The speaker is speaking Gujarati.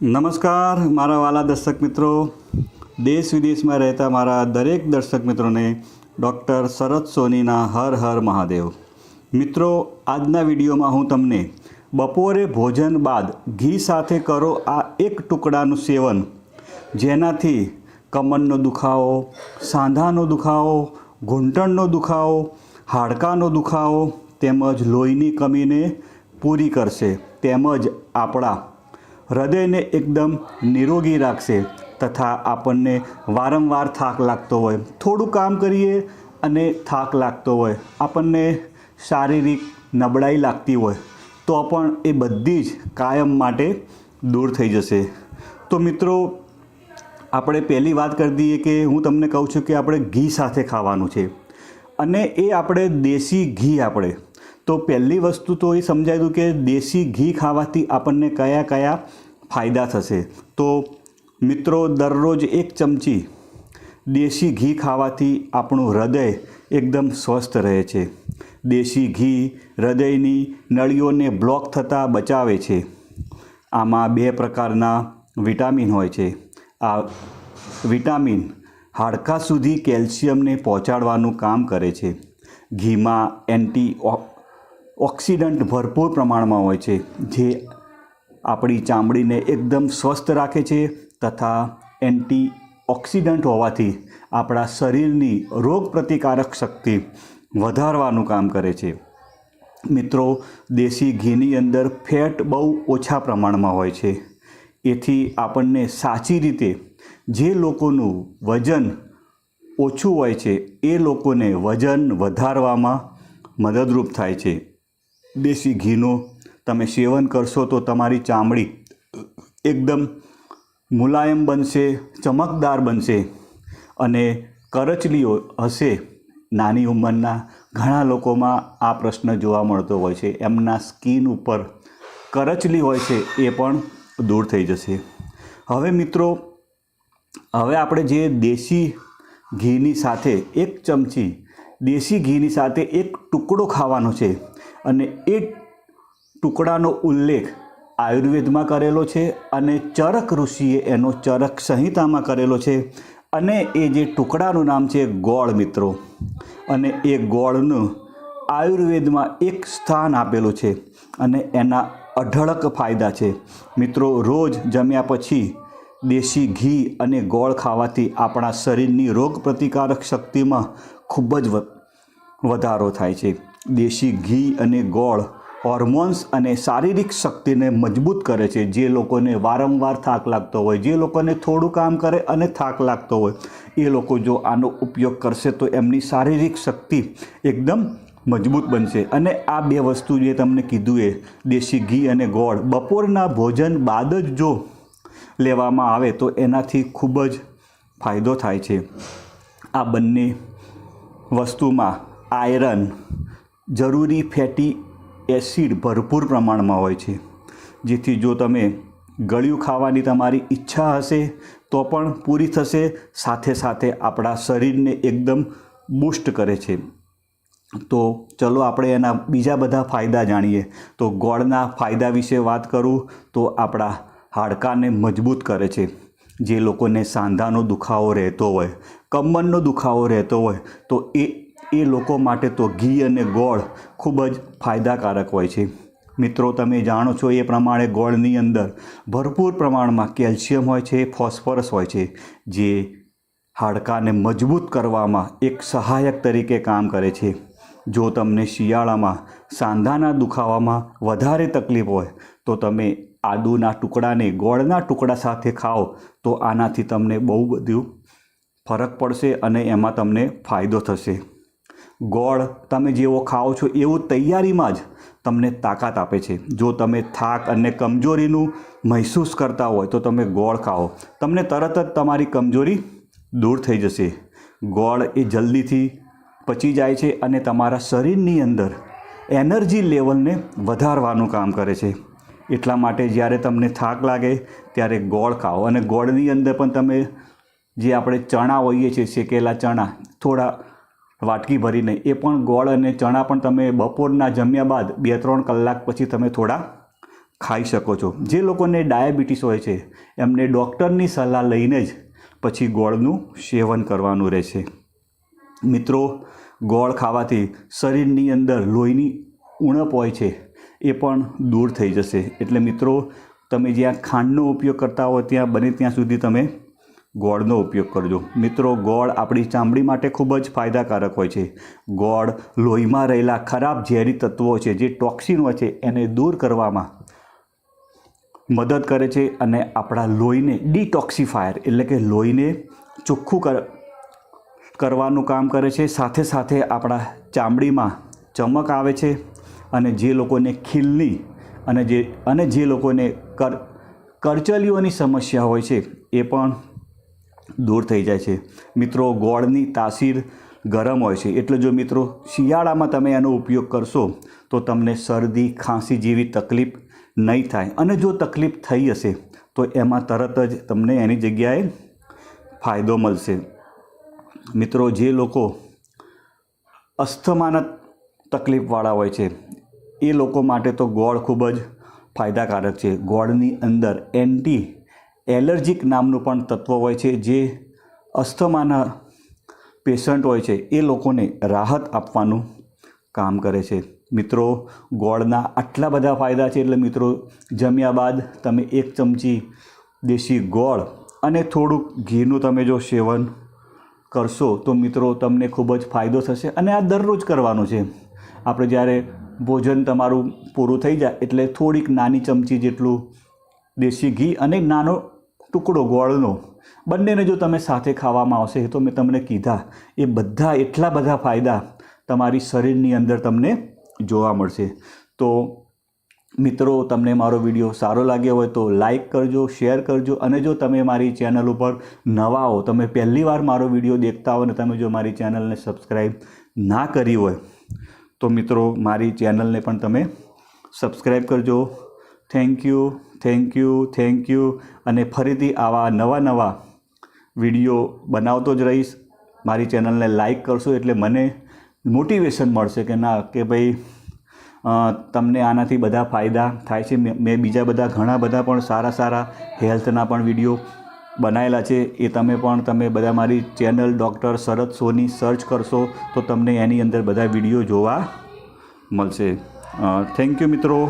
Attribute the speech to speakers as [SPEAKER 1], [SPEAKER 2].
[SPEAKER 1] નમસ્કાર મારા વાલા દર્શક મિત્રો, દેશ વિદેશમાં રહેતા મારા દરેક દર્શક મિત્રોને ડૉક્ટર શરદ સોનીના હર હર મહાદેવ. મિત્રો, આજના વિડીયોમાં હું તમને બપોરે ભોજન બાદ ઘી સાથે કરો આ એક ટુકડાનું સેવન, જેનાથી કમરનો દુખાવો, સાંધાનો દુખાવો, ઘૂંટણનો દુખાવો, હાડકાનો દુખાવો તેમજ લોહીની કમીને પૂરી કરશે, તેમજ આપણા હૃદયને એકદમ નિરોગી રાખશે તથા આપણને વારંવાર થાક લાગતો હોય, થોડું કામ કરીએ અને થાક લાગતો હોય, આપણને શારીરિક નબળાઈ લાગતી હોય તો પણ એ બધી જ કાયમ માટે દૂર થઈ જશે. તો મિત્રો, આપણે પહેલી વાત કરી દઈએ કે હું તમને કહું છું કે આપણે ઘી સાથે ખાવાનું છે, અને એ આપણે દેશી ઘી. આપણે તો પહેલી વસ્તુ તો એ સમજાય દઉં કે દેશી ઘી ખાવાથી આપણને કયા કયા ફાયદા થશે. તો મિત્રો, દરરોજ 1 ચમચી દેશી ઘી ખાવાથી આપણું હૃદય એકદમ સ્વસ્થ રહે છે. દેશી ઘી હૃદયની નળીઓને બ્લોક થતાં બચાવે છે. આમાં 2 પ્રકારના વિટામિન હોય છે. આ વિટામિન હાડકાં સુધી કેલ્શિયમને પહોંચાડવાનું કામ કરે છે. ઘીમાં એન્ટીઓક્સિડન્ટ ભરપૂર પ્રમાણમાં હોય છે, જે આપણી ચામડીને એકદમ સ્વસ્થ રાખે છે તથા એન્ટીઓક્સિડન્ટ હોવાથી આપણા શરીરની રોગપ્રતિકારક શક્તિ વધારવાનું કામ કરે છે. મિત્રો, દેશી ઘીની અંદર ફેટ બહુ ઓછા પ્રમાણમાં હોય છે. એથી આપણને સાચી રીતે જે લોકોનું વજન ઓછું હોય છે એ લોકોને વજન વધારવામાં મદદરૂપ થાય છે. દેશી ઘીનો તમે સેવન કરશો તો તમારી ચામડી એકદમ મુલાયમ બનશે, ચમકદાર બનશે, અને કરચલીઓ હશે. નાની ઉંમરના ઘણા લોકોમાં આ પ્રશ્ન જોવા મળતો હોય છે, એમના સ્કિન ઉપર કરચલી હોય છે એ પણ દૂર થઈ જશે. હવે મિત્રો, હવે આપણે જે દેશી ઘીની સાથે 1 ચમચી દેશી ઘીની સાથે 1 ટુકડો ખાવાનો છે, અને એ ટુકડાનો ઉલ્લેખ આયુર્વેદમાં કરેલો છે અને ચરક ઋષિએ એનો ચરક સંહિતામાં કરેલો છે. અને એ જે ટુકડાનું નામ છે ગોળ. મિત્રો, અને એ ગોળનું આયુર્વેદમાં એક સ્થાન આપેલું છે અને એના અઢળક ફાયદા છે. મિત્રો, રોજ જમ્યા પછી દેશી ઘી અને ગોળ ખાવાથી આપણા શરીરની રોગ પ્રતિકારક શક્તિમાં ખૂબ જ વધારો થાય છે. દેશી ઘી અને ગોળ હોર્મોન્સ અને શારીરિક શક્તિને મજબૂત કરે છે. જે લોકોને વારંવાર થાક લાગતો હોય, જે લોકોને થોડું કામ કરે અને થાક લાગતો હોય, એ લોકો જો આનો ઉપયોગ કરશે તો એમની શારીરિક શક્તિ એકદમ મજબૂત બનશે. અને આ 2 વસ્તુ જે તમને કીધું એ દેશી ઘી અને ગોળ બપોરના ભોજન બાદ જ જો લેવામાં આવે તો એનાથી ખૂબ જ ફાયદો થાય છે. આ બંને વસ્તુમાં આયરન, જરૂરી ફેટી એસિડ ભરપૂર પ્રમાણમાં હોય છે, જેથી જો તમે ગળ્યું ખાવાની તમારી ઈચ્છા હશે તો પણ પૂરી થશે, સાથે સાથે આપણા શરીરને એકદમ બૂસ્ટ કરે છે. તો ચલો આપણે એના બીજા બધા ફાયદા જાણીએ. તો ગોળના ફાયદા વિશે વાત કરું તો આપણા હાડકાને મજબૂત કરે છે. જે લોકોને સાંધાનો દુખાવો રહેતો હોય, કમરનો દુખાવો રહેતો હોય, તો એ લોકો માટે તો ઘી અને ગોળ ખૂબ જ ફાયદાકારક હોય છે. મિત્રો, તમે જાણો છો એ પ્રમાણે ગોળની અંદર ભરપૂર પ્રમાણમાં કેલ્શિયમ હોય છે, ફોસ્ફરસ હોય છે, જે હાડકાને મજબૂત કરવામાં એક સહાયક તરીકે કામ કરે છે. જો તમને શિયાળામાં સાંધાના દુખાવામાં વધારે તકલીફ હોય તો તમે આદુના ટુકડાને ગોળના ટુકડા સાથે ખાઓ તો આનાથી તમને બહુ બધું ફરક પડશે અને એમાં તમને ફાયદો થશે. ગોળ તમે જેવો ખાઓ છો એવું તૈયારીમાં જ તમને તાકાત આપે છે. જો તમે થાક અને કમજોરીનું મહેસૂસ કરતા હોય તો તમે ગોળ ખાઓ, તમને તરત જ તમારી કમજોરી દૂર થઈ જશે. ગોળ એ જલ્દીથી પચી જાય છે અને તમારા શરીરની અંદર એનર્જી લેવલને વધારવાનું કામ કરે છે. એટલા માટે જ્યારે તમને થાક લાગે ત્યારે ગોળ ખાઓ. અને ગોળની અંદર પણ તમે જે આપણે ચણા હોઈએ છીએ, શેકેલા ચણા, થોડા વાટકી ભરીને એ પણ ગોળ અને ચણા પણ તમે બપોરના જમ્યા બાદ 2-3 કલાક પછી તમે થોડા ખાઈ શકો છો. જે લોકોને ડાયાબિટીસ હોય છે એમને ડૉક્ટરની સલાહ લઈને જ પછી ગોળનું સેવન કરવાનું રહેશે. મિત્રો, ગોળ ખાવાથી શરીરની અંદર લોહીની ઉણપ હોય છે એ પણ દૂર થઈ જશે. એટલે મિત્રો, તમે જ્યાં ખાંડનો ઉપયોગ કરતા હો ત્યાં બને ત્યાં સુધી તમે ગોળનો ઉપયોગ કરજો. મિત્રો, ગોળ આપણી ચામડી માટે ખૂબ જ ફાયદાકારક હોય છે. ગોળ લોહીમાં રહેલા ખરાબ ઝેરી તત્વો છે, જે ટોક્સિન હોય છે, એને દૂર કરવામાં મદદ કરે છે અને આપણા લોહીને ડિટોક્સિફાયર એટલે કે લોહીને ચોખ્ખું કરવાનું કામ કરે છે. સાથે સાથે આપણા ચામડીમાં ચમક આવે છે અને જે લોકોને ખીલની અને જે લોકોને કરચલીઓની સમસ્યા હોય છે એ પણ દૂર થઈ જાય છે. મિત્રો, ગોળની તાસીર ગરમ હોય છે, એટલે જો મિત્રો શિયાળામાં તમે એનો ઉપયોગ કરશો તો તમને શરદી ખાંસી જેવી તકલીફ નહીં થાય. અને જો તકલીફ થઈ હશે તો એમાં તરત જ તમને એની જગ્યાએ ફાયદો મળશે. મિત્રો, જે લોકો અસ્થમાના તકલીફવાળા હોય છે એ લોકો માટે તો ગોળ ખૂબ જ ફાયદાકારક છે. ગોળની અંદર એન્ટી એલર્જીક નામનું પણ તત્વ હોય છે, જે અસ્થમાના પેશન્ટ હોય છે એ લોકોને રાહત આપવાનું કામ કરે છે. મિત્રો, ગોળના આટલા બધા ફાયદા છે, એટલે મિત્રો જમ્યા બાદ તમે 1 ચમચી દેશી ગોળ અને થોડુંક ઘીનું તમે જો સેવન કરશો તો મિત્રો તમને ખૂબ જ ફાયદો થશે. અને આ દરરોજ કરવાનું છે. આપણે જ્યારે ભોજન તમારું પૂરું થઈ જાય એટલે થોડીક નાની ચમચી જેટલું દેશી ઘી અને નાનો ટુકડો ગોળનો બંનેને જો તમે સાથે ખાવામાં આવશે તો મેં તમને કીધા એ બધા એટલા બધા ફાયદા તમારી શરીરની અંદર તમને જોવા મળશે. તો મિત્રો, તમને મારો વિડીયો સારો લાગ્યો હોય તો લાઈક કરજો, શેર કરજો. અને જો તમે મારી ચેનલ ઉપર નવા હો, તમે પહેલી વાર મારો વિડીયો દેખતા હો અને તમે જો મારી ચેનલને સબસ્ક્રાઈબ ના કરી હોય તો મિત્રો મારી ચેનલને પણ તમે સબસ્ક્રાઈબ કરજો. Thank you, thank you, thank you. અને ફરીથી આવા નવા વિડીયો બનાવતો જ રહીશ. મારી ચેનલને લાઈક કરશો એટલે મને મોટિવેશન મળશે કે ના, કે ભાઈ તમને આનાથી બધા ફાયદા થાય છે. મેં બીજા બધા ઘણા બધા પણ સારા હેલ્થના પણ વિડીયો બનાવેલા છે. એ તમે બધા મારી ચેનલ ડૉક્ટર શરદ સોની સર્ચ કરશો તો તમને એની અંદર બધા વિડીયો જોવા મળશે. થેન્ક યુ મિત્રો.